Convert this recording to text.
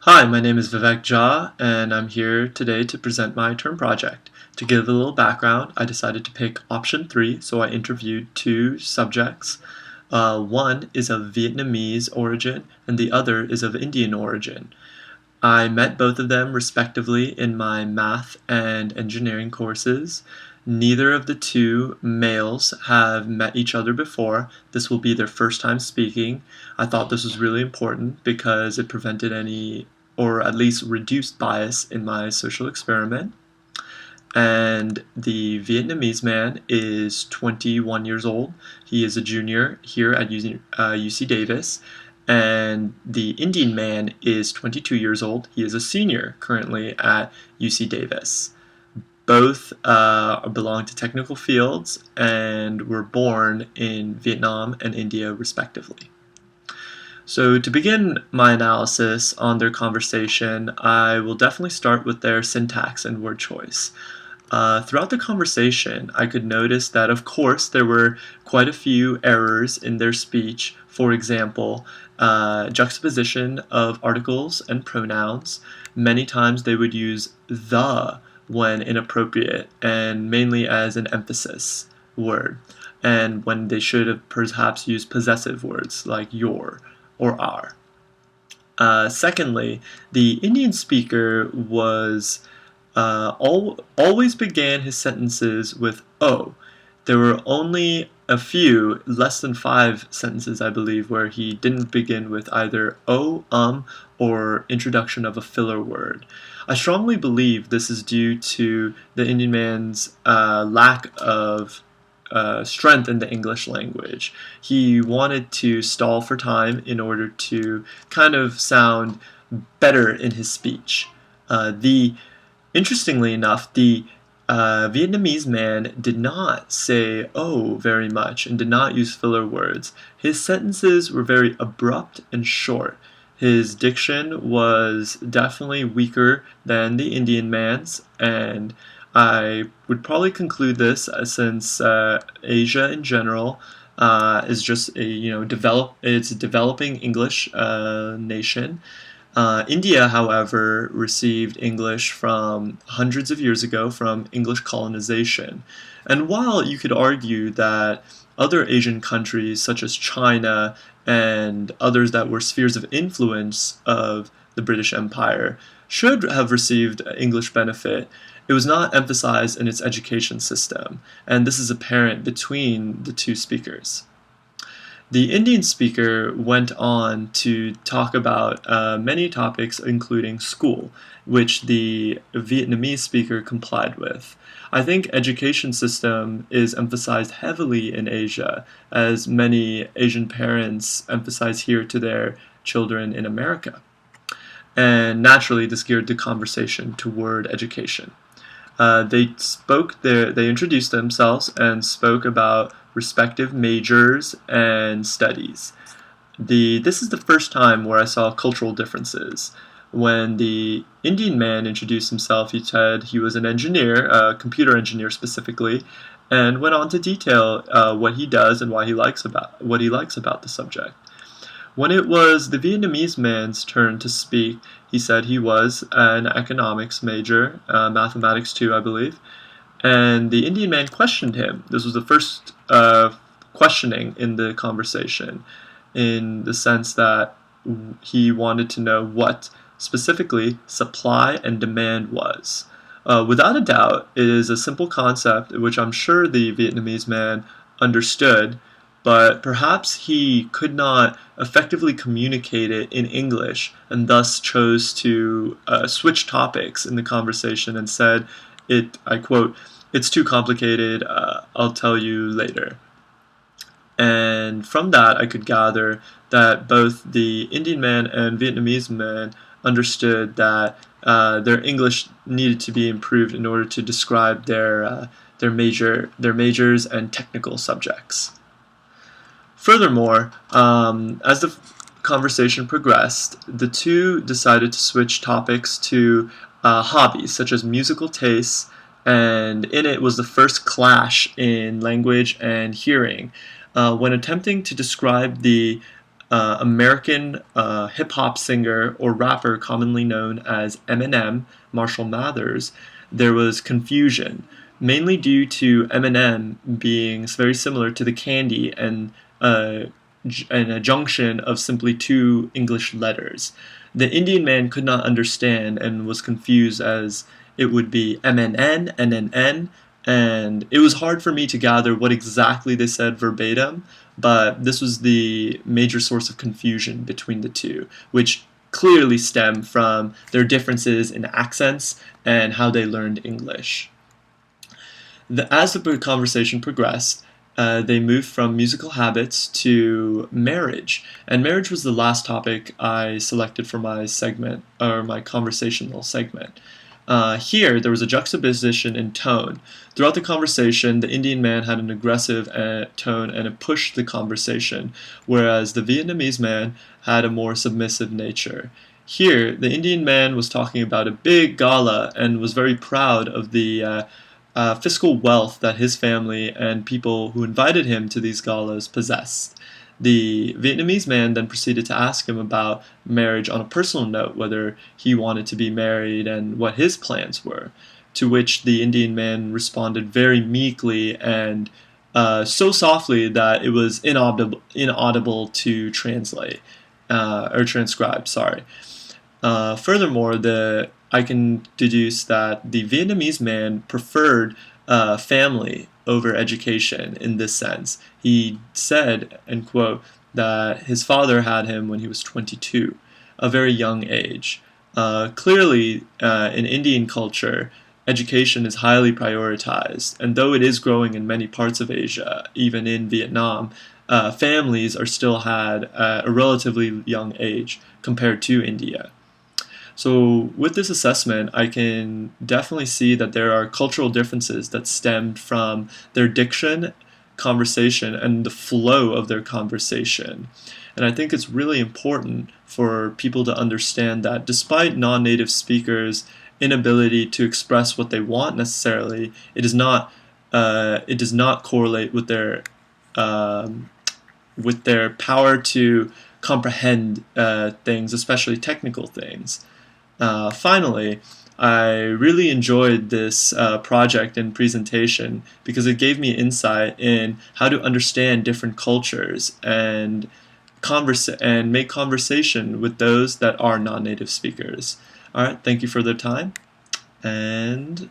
Hi, my name is Vivek Jha, and I'm here today to present my term project. To give a little background, I decided to pick option 3, so I interviewed two subjects. One is of Vietnamese origin, and the other is of Indian origin. I met both of them respectively in my math and engineering courses. Neither of the two males have met each other before. This will be their first time speaking. I thought this was really important because it prevented any, or at least reduced bias in my social experiment. And the Vietnamese man is 21 years old. He is a junior here at UC Davis. And the Indian man is 22 years old. He is a senior currently at UC Davis. Both belong to technical fields and were born in Vietnam and India, respectively. So to begin my analysis on their conversation, I will definitely start with their syntax and word choice. Throughout the conversation, I could notice that, of course, there were quite a few errors in their speech. For example, juxtaposition of articles and pronouns. Many times they would use the when inappropriate and mainly as an emphasis word, and when they should have perhaps used possessive words like your or our. Secondly, the Indian speaker was always began his sentences with "oh." There were only a few, less than 5 sentences, I believe, where he didn't begin with either "oh," or introduction of a filler word. I strongly believe this is due to the Indian man's lack of strength in the English language. He wanted to stall for time in order to kind of sound better in his speech. Interestingly enough, the Vietnamese man did not say "oh" very much and did not use filler words. His sentences were very abrupt and short. His diction was definitely weaker than the Indian man's, and I would probably conclude this since Asia in general is just it's a developing English nation. India, however, received English from hundreds of years ago from English colonization. And while you could argue that other Asian countries, such as China and others that were spheres of influence of the British Empire, should have received English benefit, it was not emphasized in its education system, and this is apparent between the two speakers. The Indian speaker went on to talk about many topics, including school, which the Vietnamese speaker complied with. I think education system is emphasized heavily in Asia, as many Asian parents emphasize here to their children in America. And naturally, this geared the conversation toward education. They introduced themselves and spoke about respective majors and studies. This is the first time where I saw cultural differences. When the Indian man introduced himself, he said he was an engineer, a computer engineer specifically, and went on to detail what he does and what he likes about the subject. When it was the Vietnamese man's turn to speak, he said he was an economics major, mathematics too, I believe, and the Indian man questioned him. This was the first questioning in the conversation, in the sense that he wanted to know what specifically supply and demand was. Without a doubt, it is a simple concept which I'm sure the Vietnamese man understood, but perhaps he could not effectively communicate it in English and thus chose to switch topics in the conversation and said, I quote, "It's too complicated, I'll tell you later." And from that, I could gather that both the Indian man and Vietnamese man understood that their English needed to be improved in order to describe their majors and technical subjects. Furthermore, as the conversation progressed, the two decided to switch topics to hobbies such as musical tastes, and in it was the first clash in language and hearing. When attempting to describe the American hip-hop singer or rapper commonly known as Eminem, Marshall Mathers, there was confusion, mainly due to Eminem being very similar to the candy and a junction of simply two English letters. The Indian man could not understand and was confused as it would be MNN, NNN, and it was hard for me to gather what exactly they said verbatim, but this was the major source of confusion between the two, which clearly stem from their differences in accents and how they learned English. As the conversation progressed, they moved from musical habits to marriage, and marriage was the last topic I selected for my segment, or my conversational segment. Here, there was a juxtaposition in tone. Throughout the conversation, the Indian man had an aggressive tone and it pushed the conversation, whereas the Vietnamese man had a more submissive nature. Here, the Indian man was talking about a big gala and was very proud of the fiscal wealth that his family and people who invited him to these galas possessed. The Vietnamese man then proceeded to ask him about marriage on a personal note, whether he wanted to be married and what his plans were, to which the Indian man responded very meekly and so softly that it was inaudible to translate, or transcribe, sorry. Furthermore, I can deduce that the Vietnamese man preferred family over education in this sense. He said, and quote, that his father had him when he was 22, a very young age. Clearly, in Indian culture, education is highly prioritized, and though it is growing in many parts of Asia, even in Vietnam, families are still had at a relatively young age compared to India. So with this assessment, I can definitely see that there are cultural differences that stemmed from their diction, conversation, and the flow of their conversation. And I think it's really important for people to understand that despite non-native speakers' inability to express what they want necessarily, it does not correlate with their power to comprehend things, especially technical things. Finally, I really enjoyed this project and presentation because it gave me insight in how to understand different cultures and make conversation with those that are non-native speakers. All right, thank you for the time, and